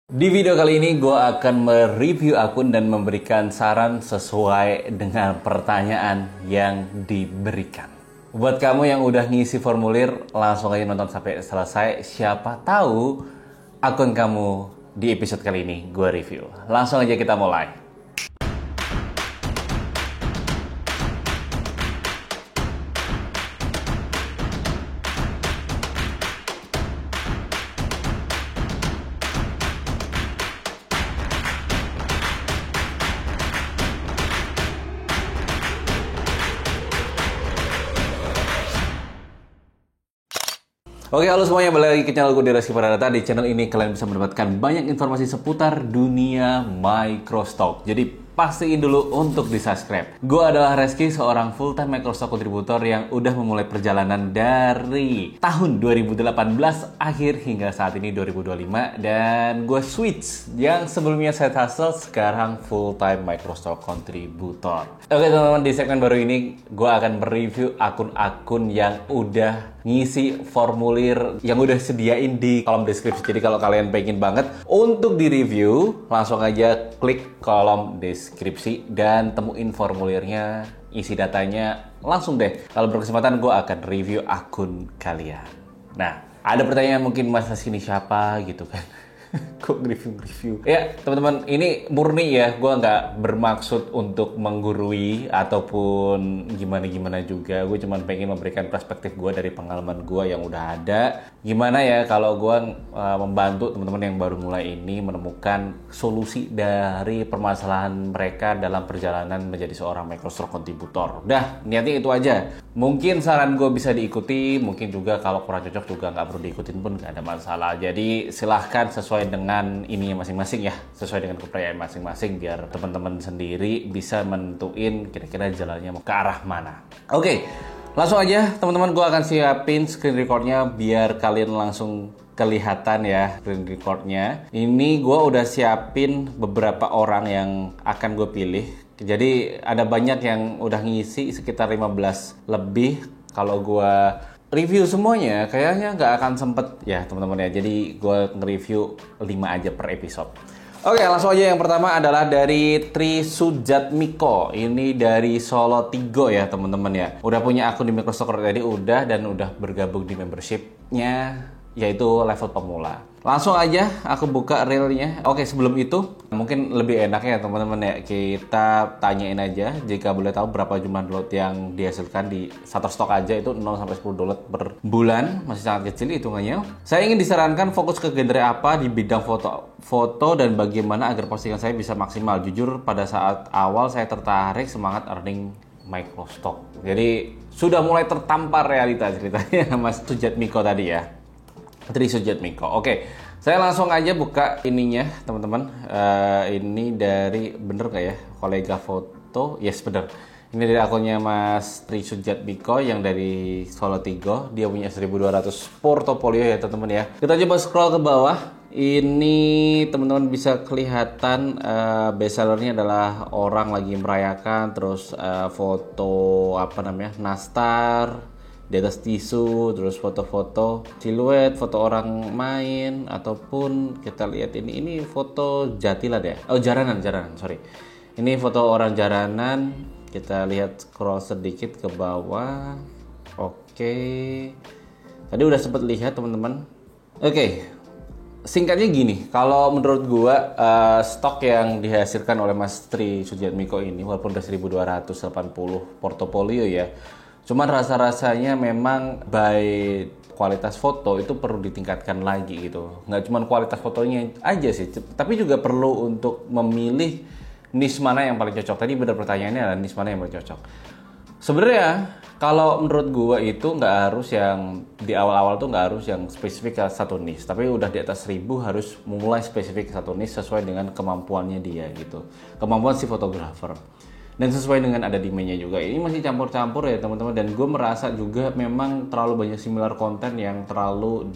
Di video kali ini gue akan mereview akun dan memberikan saran sesuai dengan pertanyaan yang diberikan. Buat kamu yang udah ngisi formulir, langsung aja nonton sampai selesai. Siapa tahu akun kamu di episode kali ini gue review. Langsung aja kita mulai. Oke, halo semuanya, balik lagi ke channel gue Reski Pradata. Di channel ini kalian bisa mendapatkan banyak informasi seputar dunia microstock. Jadi pastiin dulu untuk di-subscribe. Gue adalah Reski, seorang full-time microstock kontributor yang udah memulai perjalanan dari tahun 2018 akhir hingga saat ini 2025. Dan gue switch yang sebelumnya side hustle, sekarang full-time microstock kontributor. Oke teman-teman, di segmen baru ini gue akan mereview akun-akun yang udah ngisi formulir yang udah sediain di kolom deskripsi. Jadi kalau kalian pengen banget untuk di-review, langsung aja klik kolom deskripsi dan temuin formulirnya, isi datanya, langsung deh. Kalau berkesempatan gue akan review akun kalian. Nah, ada pertanyaan mungkin masa sini siapa gitu kan. Kok review? Ya teman-teman, ini murni ya, gue nggak bermaksud untuk menggurui ataupun gimana-gimana juga. Gue cuma pengen memberikan perspektif gue dari pengalaman gue yang udah ada. Gimana ya kalau gue membantu teman-teman yang baru mulai ini menemukan solusi dari permasalahan mereka dalam perjalanan menjadi seorang microstock kontributor. Udah, niatnya itu aja. Mungkin saran gue bisa diikuti, mungkin juga kalau kurang cocok juga nggak perlu diikutin pun nggak ada masalah. Jadi silahkan sesuai dengan ininya masing-masing ya, sesuai dengan kepercayaan masing-masing, biar teman-teman sendiri bisa menentuin kira-kira jalannya mau ke arah mana. Oke, langsung aja teman-teman, gue akan siapin screen recordnya biar kalian langsung kelihatan ya screen recordnya. Ini gue udah siapin beberapa orang yang akan gue pilih. Jadi ada banyak yang udah ngisi, sekitar 15 lebih. Kalau gue review semuanya kayaknya nggak akan sempet ya teman-teman ya. Jadi gue nge-review 5 aja per episode. Oke, langsung aja. Yang pertama adalah dari Trisujatmiko. Ini dari Solo Tigo ya teman-teman ya. Udah punya akun di Microstock tadi udah, dan udah bergabung di membershipnya, yaitu level pemula. Langsung aja aku buka reelnya. Oke, sebelum itu mungkin lebih enaknya teman-teman ya, kita tanyain aja jika boleh tahu berapa jumlah download yang dihasilkan di Shutterstock aja, itu 0 sampai 10 download per bulan, masih sangat kecil hitungannya. Saya ingin disarankan fokus ke genre apa di bidang foto dan bagaimana agar postingan saya bisa maksimal. Jujur pada saat awal saya tertarik semangat earning microstock. Jadi sudah mulai tertampar realita ceritanya Mas Sujatmiko tadi ya. Trisujatmiko. Oke, saya langsung aja buka ininya teman-teman. Ini dari, bener nggak ya, kolega foto? Yes, bener. Ini dari akunnya Mas Trisujatmiko yang dari Solo Tigo. Dia punya 1200 portofolio ya teman-teman ya. Kita coba scroll ke bawah. Ini teman-teman bisa kelihatan bestsellernya adalah orang lagi merayakan, terus foto apa namanya, nastar di atas tisu, terus foto-foto siluet, foto orang main, ataupun kita lihat ini foto jatilan ya, jaranan, sorry. Ini foto orang jaranan. Kita lihat scroll sedikit ke bawah. Oke, tadi udah sempat lihat teman-teman. Oke, singkatnya gini, kalau menurut gua stok yang dihasilkan oleh Mas Trisujatmiko ini, walaupun udah 1280 portofolio ya, cuman rasa-rasanya memang by kualitas foto itu perlu ditingkatkan lagi gitu. Nggak cuma kualitas fotonya aja sih, tapi juga perlu untuk memilih niche mana yang paling cocok. Tadi benar pertanyaannya adalah niche mana yang paling cocok. Sebenarnya kalau menurut gue itu nggak harus yang di awal-awal tuh nggak harus yang spesifik ke satu niche, tapi udah di atas 1000 harus mulai spesifik ke satu niche sesuai dengan kemampuannya dia gitu, kemampuan si fotografer. Dan sesuai dengan ada demand-nya juga. Ini masih campur-campur ya teman-teman. Dan gue merasa juga memang terlalu banyak similar konten yang terlalu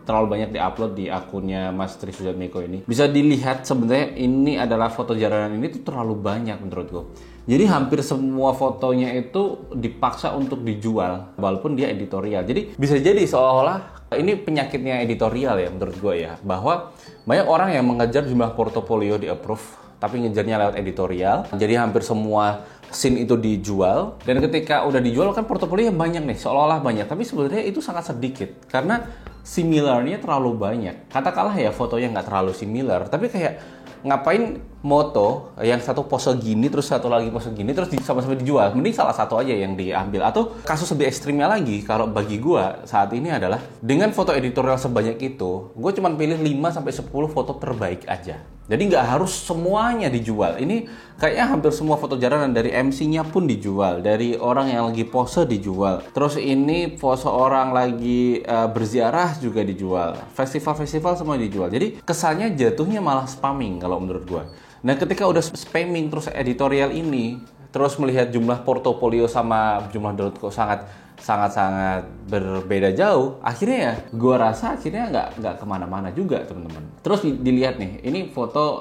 banyak diupload di akunnya Mas Trisujatmiko ini. Bisa dilihat sebenarnya ini adalah foto jalanan ini tuh terlalu banyak menurut gue. Jadi hampir semua fotonya itu dipaksa untuk dijual walaupun dia editorial. Jadi bisa jadi seolah-olah Ini penyakitnya editorial ya menurut gue ya, bahwa banyak orang yang mengejar jumlah portofolio di approve, tapi ngejarnya lewat editorial. Jadi hampir semua scene itu dijual, dan ketika udah dijual kan portofolio yang banyak nih, seolah-olah banyak, tapi sebenarnya itu sangat sedikit karena similarnya terlalu banyak. Katakanlah ya fotonya nggak terlalu similar, tapi kayak ngapain moto yang satu pose gini terus satu lagi pose gini terus sama-sama dijual, mending salah satu aja yang diambil. Atau kasus lebih ekstrimnya lagi kalau bagi gue saat ini adalah dengan foto editorial sebanyak itu, gue cuma pilih 5-10 foto terbaik aja. Jadi nggak harus semuanya dijual. Ini kayaknya hampir semua foto jaranan, dari MC-nya pun dijual, dari orang yang lagi pose dijual. Terus ini pose orang lagi berziarah juga dijual. Festival-festival semua dijual. Jadi kesannya jatuhnya malah spamming kalau menurut gua. Nah, ketika udah spamming terus editorial ini, terus melihat jumlah portofolio sama jumlah download kok sangat berbeda jauh, akhirnya ya gua rasa akhirnya nggak kemana-mana juga teman-teman. Terus dilihat nih, ini foto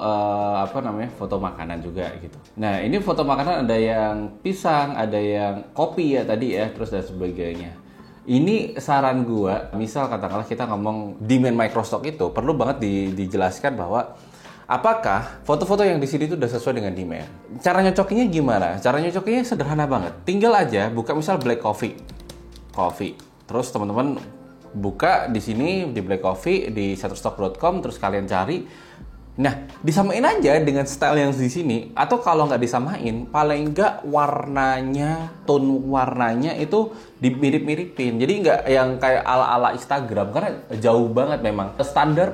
foto makanan juga gitu. Nah, ini foto makanan ada yang pisang, ada yang kopi ya tadi ya, terus dan sebagainya. Ini saran gua, misal katakanlah kita ngomong demand microstock, itu perlu banget dijelaskan bahwa apakah foto-foto yang di sini itu udah sesuai dengan demand. Cara nyocokinnya gimana? Cara nyocokinnya sederhana banget. Tinggal aja buka misal Black Coffee. Terus teman-teman buka di sini di Black Coffee di shutterstock.com, terus kalian cari. Nah, disamain aja dengan style yang di sini, atau kalau nggak disamain, paling nggak warnanya, tone warnanya itu dimirip-miripin. Jadi nggak yang kayak ala-ala Instagram, karena jauh banget memang. Standar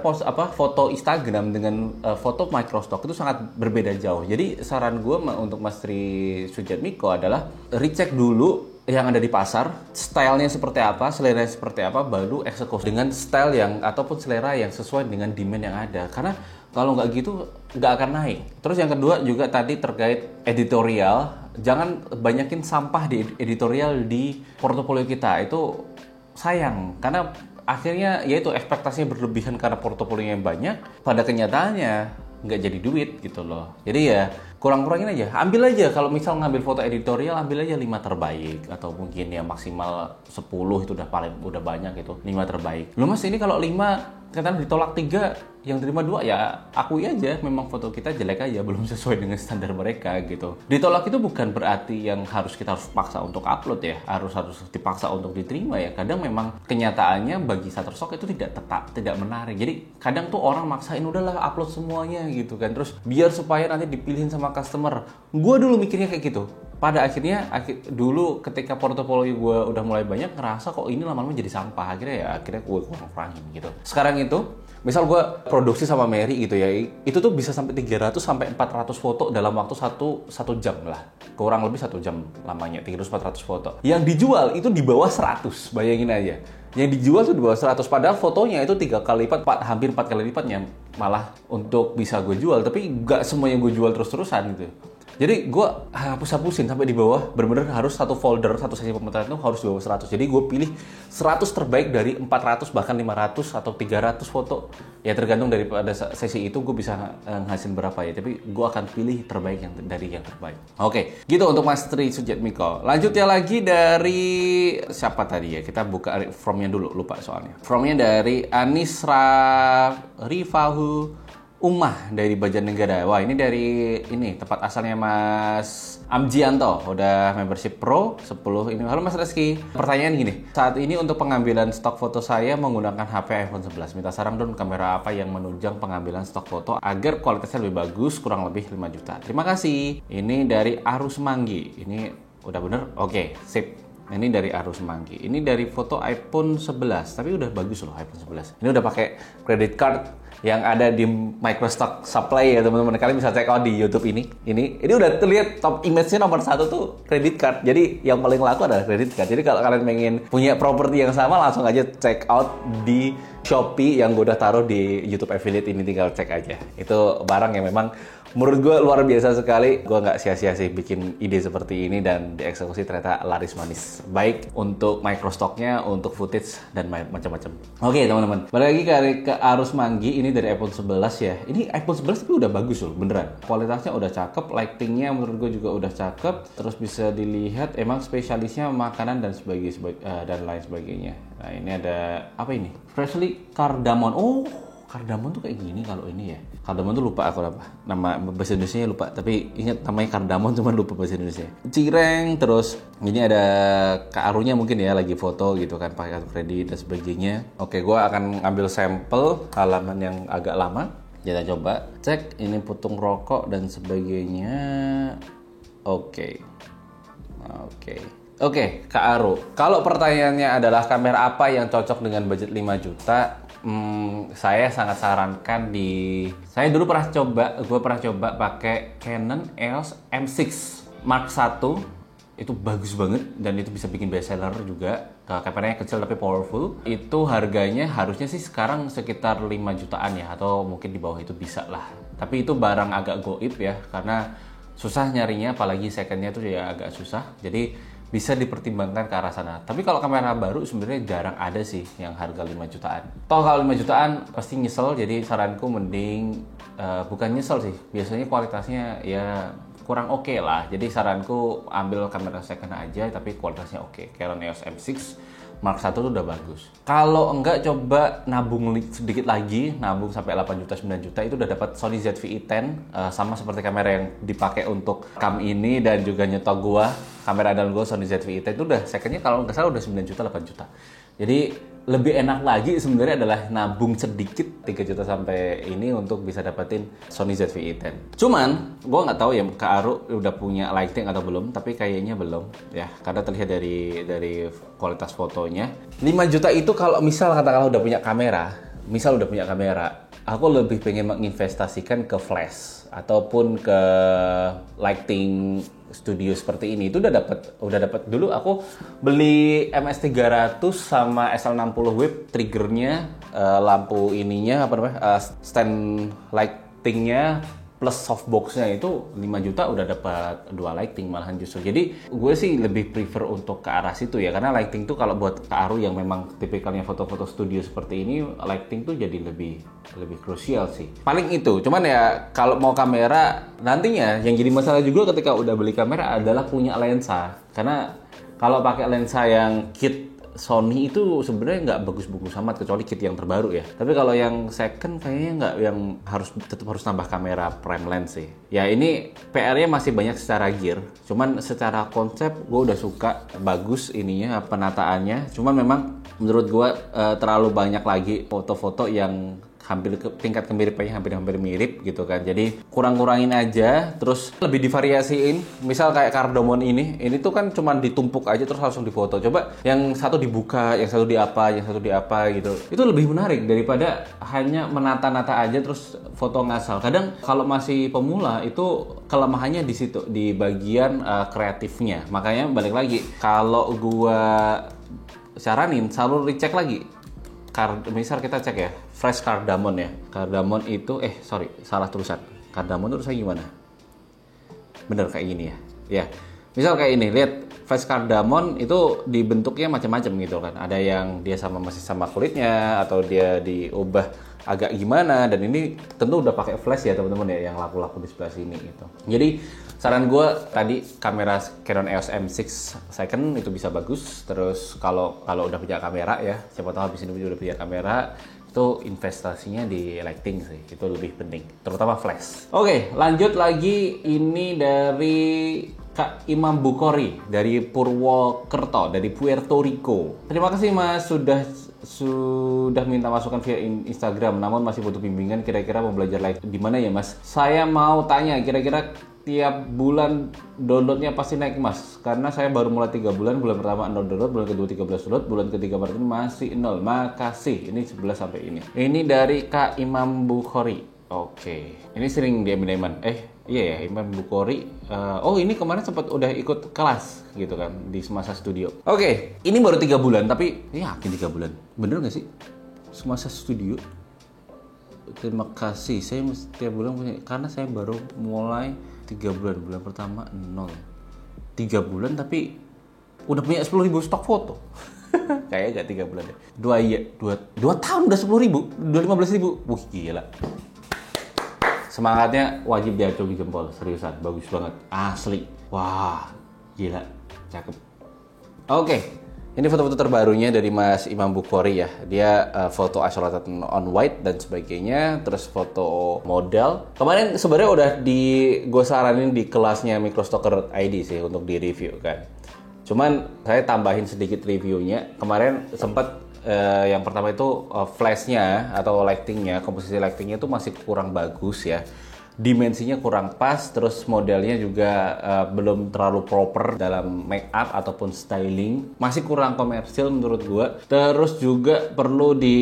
foto Instagram dengan foto microstock itu sangat berbeda jauh. Jadi saran gue untuk Mas Tri Sujatmiko adalah recheck dulu yang ada di pasar, stylenya seperti apa, selera seperti apa, baru eksekusi dengan style yang ataupun selera yang sesuai dengan demand yang ada. Karena kalau nggak gitu nggak akan naik. Terus yang kedua juga tadi terkait editorial, jangan banyakin sampah di editorial di portofolio kita, itu sayang karena akhirnya yaitu ekspektasinya berlebihan karena portofolio yang banyak, pada kenyataannya nggak jadi duit gitu loh. Jadi ya kurang-kurangin aja, ambil aja kalau misal ngambil foto editorial, ambil aja 5 terbaik atau mungkin ya maksimal 10 itu udah banyak itu 5 terbaik. Loh Mas, ini kalau 5 kadang ditolak 3, yang terima 2, ya akui aja memang foto kita jelek aja, belum sesuai dengan standar mereka gitu. Ditolak itu bukan berarti yang harus paksa untuk upload ya, harus dipaksa untuk diterima ya. Kadang memang kenyataannya bagi Shutterstock itu tidak menarik. Jadi kadang tuh orang maksain udahlah upload semuanya gitu kan, terus biar supaya nanti dipilihin sama customer. Gue dulu mikirnya kayak gitu. Pada akhirnya dulu ketika portofolio gue udah mulai banyak, ngerasa kok ini lama-lama jadi sampah. Akhirnya gue kurang-kurangin gitu. Sekarang itu misal gue produksi sama Mary gitu ya, itu tuh bisa sampai 300 sampai 400 foto dalam waktu satu jam lah, kurang lebih 1 jam lamanya, 300-400 foto. Yang dijual itu di bawah 100, bayangin aja. Yang dijual tuh di bawah 100, padahal fotonya itu 3 kali lipat, hampir 4 kali lipatnya malah untuk bisa gue jual, tapi nggak semua yang gue jual terus-terusan gitu. Jadi gue hapus-hapusin sampai di bawah, bener-bener harus satu folder, satu sesi pemutaran itu harus di bawah 100. Jadi gue pilih 100 terbaik dari 400 bahkan 500 atau 300 foto. Ya tergantung daripada sesi itu gue bisa ngasihin berapa ya. Tapi gue akan pilih terbaik dari yang terbaik. Oke, gitu untuk Mas Tri Sujatmiko. Lanjut ya lagi dari siapa tadi ya? Kita buka from-nya dulu, lupa soalnya. From-nya dari Anisra Rifahu Umah dari Banjarnegara. Wah, ini dari tempat asalnya Mas Amjianto, udah membership pro 10 ini. Halo Mas Reski. Pertanyaan gini, saat ini untuk pengambilan stok foto saya menggunakan HP iPhone 11. Minta saran dong, kamera apa yang menunjang pengambilan stok foto agar kualitasnya lebih bagus, kurang lebih 5 juta. Terima kasih. Ini dari Arus Manggi. Ini udah bener? Oke, sip. Ini dari Arus Manggi. Ini dari foto iPhone 11, tapi udah bagus loh iPhone 11. Ini udah pakai credit card yang ada di Microstock Supply ya teman-teman. Kalian bisa check out di YouTube ini. Ini udah terlihat top image-nya nomor 1 tuh credit card. Jadi yang paling laku adalah credit card. Jadi kalau kalian pengen punya properti yang sama, langsung aja check out di Shopee yang gue udah taruh di YouTube affiliate ini, tinggal cek aja. Itu barang yang memang menurut gue luar biasa sekali. Gue nggak sia-sia sih bikin ide seperti ini, dan dieksekusi ternyata laris manis. Baik untuk microstocknya, untuk footage, dan macam-macam. Oke teman-teman, balik lagi ke Arus Manggi. Ini dari iPhone 11 ya. Ini iPhone 11 tapi udah bagus loh, beneran. Kualitasnya udah cakep, lightingnya menurut gue juga udah cakep. Terus bisa dilihat emang spesialisnya makanan dan dan lain sebagainya. Nah ini ada apa ini? Freshly cardamom. Oh, cardamom tuh kayak gini kalau ini ya. Cardamom tuh lupa aku apa. Nama bahasa Indonesianya lupa, tapi ingat namanya cardamom cuma lupa bahasa Indonesia. Cireng, terus ini ada Kak Arunya mungkin ya lagi foto gitu kan pakai kartu kredit dan sebagainya. Oke, gua akan ambil sampel halaman yang agak lama. Kita coba cek ini putung rokok dan sebagainya. Oke. Oke, Kak Aru. Kalau pertanyaannya adalah kamera apa yang cocok dengan budget 5 juta? Saya sangat sarankan saya dulu gue pernah coba pakai Canon EOS M6 Mark I. Itu bagus banget dan itu bisa bikin bestseller juga. Kameranya kecil tapi powerful. Itu harganya harusnya sih sekarang sekitar 5 jutaan ya, atau mungkin di bawah itu bisa lah. Tapi itu barang agak goib ya, karena susah nyarinya, apalagi secondnya tuh ya agak susah. Jadi bisa dipertimbangkan ke arah sana. Tapi kalau kamera baru sebenarnya jarang ada sih yang harga 5 jutaan. Toh kalau 5 jutaan pasti nyesel, jadi saranku mending bukan nyesel sih. Biasanya kualitasnya ya kurang oke lah. Jadi saranku ambil kamera second aja tapi kualitasnya oke. Canon EOS M6 Mark I tuh udah bagus. Kalau enggak coba nabung sedikit lagi, nabung sampai 8 juta 9 juta itu udah dapat Sony ZV-E10 sama seperti kamera yang dipakai untuk cam ini dan juga nyetok gua. Kamera andalan gua Sony ZV-E10 itu udah secondnya kalau nggak salah udah 9 juta 8 juta. Jadi lebih enak lagi sebenarnya adalah nabung sedikit 3 juta sampai ini untuk bisa dapetin Sony ZV-E10. Cuman gua nggak tahu ya Kak Aru udah punya lighting atau belum, tapi kayaknya belum ya karena terlihat dari kualitas fotonya. 5 juta itu kalau misal katakanlah udah punya kamera, aku lebih pengen menginvestasikan ke flash ataupun ke lighting studio seperti ini. Itu udah dapat dulu aku beli MS300 sama SL60W triggernya, lampu ininya stand lightingnya plus softboxnya itu 5 juta udah dapat 2 lighting malahan justru. Jadi gue sih lebih prefer untuk ke arah situ ya, karena lighting tuh kalau buat Kak Aru yang memang tipikalnya foto-foto studio seperti ini, lighting tuh jadi lebih krusial sih. Paling itu. Cuman ya kalau mau kamera nantinya yang jadi masalah juga ketika udah beli kamera adalah punya lensa. Karena kalau pakai lensa yang kit Sony itu sebenarnya nggak bagus-bagus amat kecuali kit yang terbaru ya. Tapi kalau yang second kayaknya nggak, yang tetap harus nambah kamera prime lens sih. Ya ini PR-nya masih banyak secara gear. Cuman secara konsep gue udah suka, bagus ininya penataannya. Cuman memang menurut gue terlalu banyak lagi foto-foto yang tingkat kemiripannya hampir mirip gitu kan. Jadi kurang-kurangin aja, terus lebih divariasiin. Misal kayak cardamom ini tuh kan cuman ditumpuk aja terus langsung difoto. Coba yang satu dibuka, yang satu di apa gitu. Itu lebih menarik daripada hanya menata-nata aja terus foto ngasal. Kadang kalau masih pemula itu kelemahannya di situ, di bagian kreatifnya. Makanya balik lagi, kalau gua saranin selalu recheck lagi. Misal kita cek ya, fresh cardamom ya. Cardamom itu, salah tulisan. Cardamom itu tulisannya gimana? Bener kayak gini ya. Ya, misal kayak ini, lihat fresh cardamom itu dibentuknya macam-macam gitu kan. Ada yang dia masih sama kulitnya, atau dia diubah agak gimana. Dan ini tentu udah pakai flash ya teman-teman ya, yang laku-laku di sebelah sini gitu. Jadi saran gue tadi kamera Canon EOS M6 second itu bisa bagus. Terus kalau udah punya kamera ya, siapa tahu habis ini udah punya kamera, itu investasinya di lighting sih, itu lebih penting, terutama flash. Oke, lanjut lagi. Ini dari Kak Imam Bukhari dari Purwokerto, dari Puerto Rico. Terima kasih Mas sudah minta masukan via Instagram, namun masih butuh bimbingan kira-kira mau belajar lighting di mana ya Mas? Saya mau tanya kira-kira tiap bulan downloadnya pasti naik Mas, karena saya baru mulai 3 bulan. Bulan pertama 0 download, bulan kedua 13 download, bulan ketiga masih 0. Makasih. Ini 11 sampai ini. Ini dari Kak Imam Bukhari. Oke. Ini sering dia Iman. Iya ya, Imam Bukhari. Ini kemarin sempat udah ikut kelas gitu kan di Semasa Studio. Oke, ini baru 3 bulan tapi yakin 3 bulan. Bener nggak sih? Semasa Studio. Terima kasih. Saya setiap bulan punya, karena saya baru mulai 3 bulan. Bulan pertama 0. 3 bulan tapi udah punya 10.000 stok foto. Kayaknya gak 3 bulan deh. 2 tahun udah 10.000, udah 15.000. Wih gila. Semangatnya wajib diacungi jempol, seriusan, bagus banget, asli. Wah, gila, cakep. Oke, Ini foto-foto terbarunya dari Mas Imam Bukhari ya. Dia foto isolated on white dan sebagainya. Terus foto model. Kemarin sebenarnya udah gue saranin di kelasnya Microstocker ID sih untuk di review kan. Cuman saya tambahin sedikit reviewnya. Kemarin sempat yang pertama itu flashnya atau lightingnya, komposisi lightingnya itu masih kurang bagus ya. Dimensinya kurang pas, terus modelnya juga belum terlalu proper dalam make up ataupun styling, masih kurang komersil menurut gua. Terus juga perlu di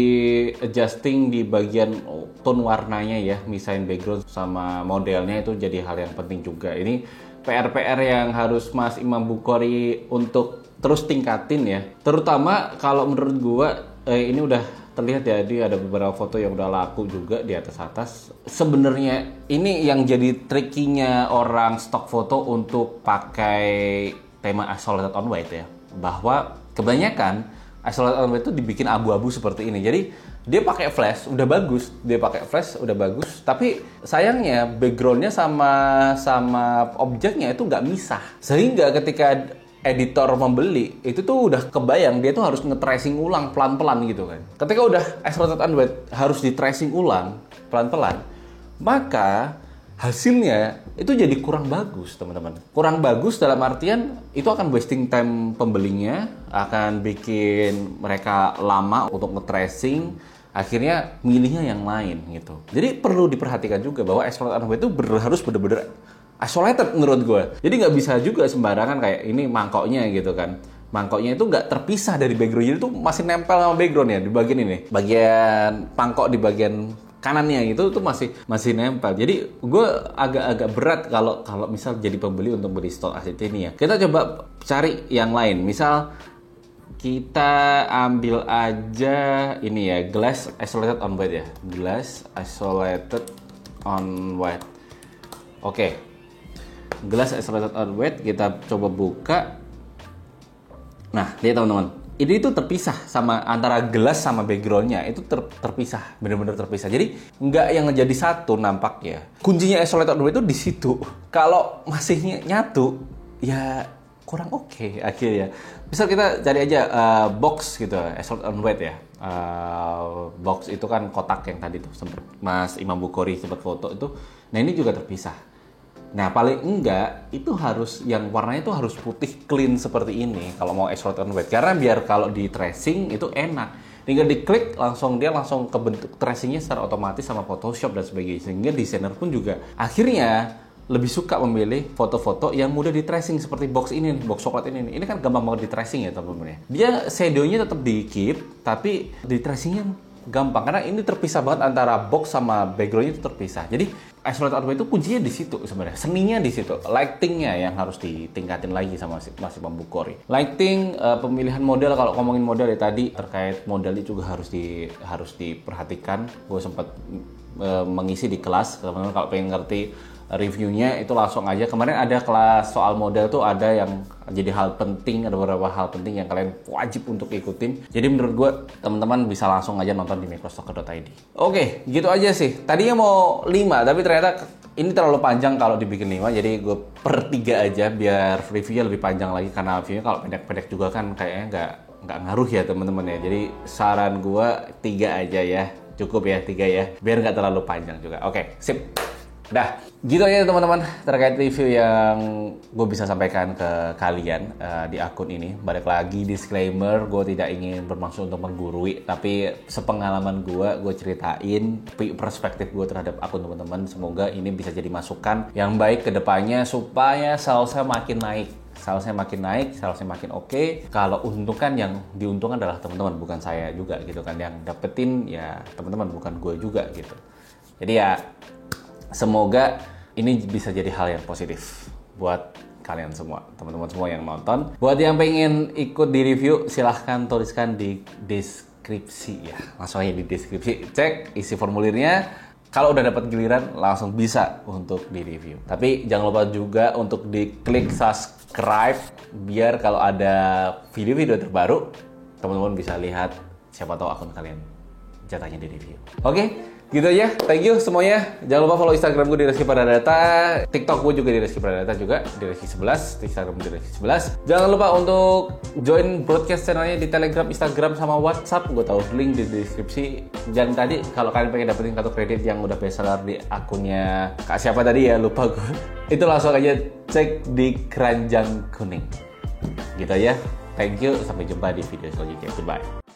adjusting di bagian tone warnanya ya, misahin background sama modelnya itu jadi hal yang penting juga. Ini PR-PR yang harus Mas Imam Bukhari untuk terus tingkatin ya. Terutama kalau menurut gua ini udah terlihat ya, dia ada beberapa foto yang udah laku juga di atas. Sebenarnya ini yang jadi trikinya orang stock foto untuk pakai tema isolated on white ya, bahwa kebanyakan isolated on white itu dibikin abu-abu seperti ini. Jadi dia pakai flash udah bagus, tapi sayangnya backgroundnya sama objeknya itu nggak misah, sehingga ketika editor membeli itu tuh udah kebayang dia tuh harus nge-tracing ulang pelan-pelan gitu kan. Ketika udah isolated on white harus di-tracing ulang pelan-pelan, maka hasilnya itu jadi kurang bagus, teman-teman. Kurang bagus dalam artian itu akan wasting time pembelinya, akan bikin mereka lama untuk nge-tracing, akhirnya milihnya yang lain gitu. Jadi perlu diperhatikan juga bahwa isolated on white itu harus bener-bener isolated menurut gue. Jadi nggak bisa juga sembarangan kayak ini mangkoknya gitu kan. Mangkoknya itu nggak terpisah dari background. Jadi itu masih nempel sama background ya di bagian ini. Bagian mangkok di bagian kanannya gitu tuh masih nempel. Jadi gue agak berat kalau misal jadi pembeli untuk beli stok aset ini ya. Kita coba cari yang lain. Misal kita ambil aja ini ya, glass isolated on white ya. Glass isolated on white. Oke. Glass isolated on white kita coba buka. Nah, lihat teman-teman, ini tuh terpisah sama antara gelas sama backgroundnya itu terpisah, bener-bener terpisah. Jadi nggak yang jadi satu nampaknya. Kuncinya isolated on white itu di situ. Kalau masih nyatu, ya kurang oke akhirnya. Misal kita cari aja box gitu, isolated on white ya. Box itu kan kotak yang tadi tuh sempet Mas Imam Bukhari sempat foto itu. Nah ini juga terpisah. Nah paling enggak itu harus yang warnanya itu harus putih clean seperti ini kalau mau isolated on white, karena biar kalau di tracing itu enak, tinggal diklik langsung kebentuk tracingnya secara otomatis sama Photoshop dan sebagainya, sehingga desainer pun juga akhirnya lebih suka memilih foto-foto yang mudah di tracing seperti box ini, box coklat ini kan gampang banget di tracing ya teman-teman ya. Dia shadownya tetap di keep tapi di tracingnya gampang karena ini terpisah banget antara box sama backgroundnya itu terpisah. Jadi isolated on white itu kuncinya di situ sebenarnya, seninya di situ, lightingnya yang harus ditingkatin lagi sama Mas Imam Bukhari. Lighting, pemilihan model, kalau ngomongin model ya tadi terkait modelnya juga harus diperhatikan. Gue sempat mengisi di kelas, teman-teman kalau pengen ngerti reviewnya itu langsung aja. Kemarin ada kelas soal model tuh, ada yang jadi hal penting, ada beberapa hal penting yang kalian wajib untuk ikutin. Jadi menurut gue teman-teman bisa langsung aja nonton di microstocker.id. Oke, gitu aja sih. Tadinya mau 5 tapi ternyata ini terlalu panjang kalau dibikin 5, jadi gue per 3 aja biar reviewnya lebih panjang lagi, karena reviewnya kalau pendek-pendek juga kan kayaknya nggak ngaruh ya teman-teman ya. Jadi saran gue 3 aja ya, cukup ya 3 ya, biar nggak terlalu panjang juga. Oke, sip. Dah, gitu aja teman-teman terkait review yang gue bisa sampaikan ke kalian di akun ini. Balik lagi disclaimer, gue tidak ingin bermaksud untuk menggurui, tapi sepengalaman gue ceritain perspektif gue terhadap akun teman-teman. Semoga ini bisa jadi masukan yang baik ke depannya supaya salesnya makin naik. Salesnya makin oke. Kalau untung kan yang diuntungkan adalah teman-teman, bukan saya juga gitu kan. Yang dapetin ya teman-teman, bukan gue juga gitu. Jadi ya semoga ini bisa jadi hal yang positif buat kalian semua, teman-teman semua yang nonton. Buat yang pengen ikut di review, silahkan tuliskan di deskripsi ya. Langsung aja di deskripsi, cek isi formulirnya. Kalau udah dapat giliran, langsung bisa untuk di review. Tapi jangan lupa juga untuk diklik subscribe, biar kalau ada video-video terbaru, teman-teman bisa lihat, siapa tahu akun kalian jatahnya di review. Oke? Gitu aja, thank you semuanya. Jangan lupa follow Instagram gue di Reski Pradata, TikTok gue juga di Reski Pradata juga, di Reski 11, Instagram di Reski 11. Jangan lupa untuk join broadcast channelnya di Telegram, Instagram, sama WhatsApp. Gue taruh link di deskripsi. Dan tadi kalau kalian pengen dapetin kartu kredit yang udah bestseller di akunnya Kak siapa tadi ya, lupa gue. Itu langsung aja cek di keranjang kuning. Gitu aja, thank you, sampai jumpa di video selanjutnya. Goodbye.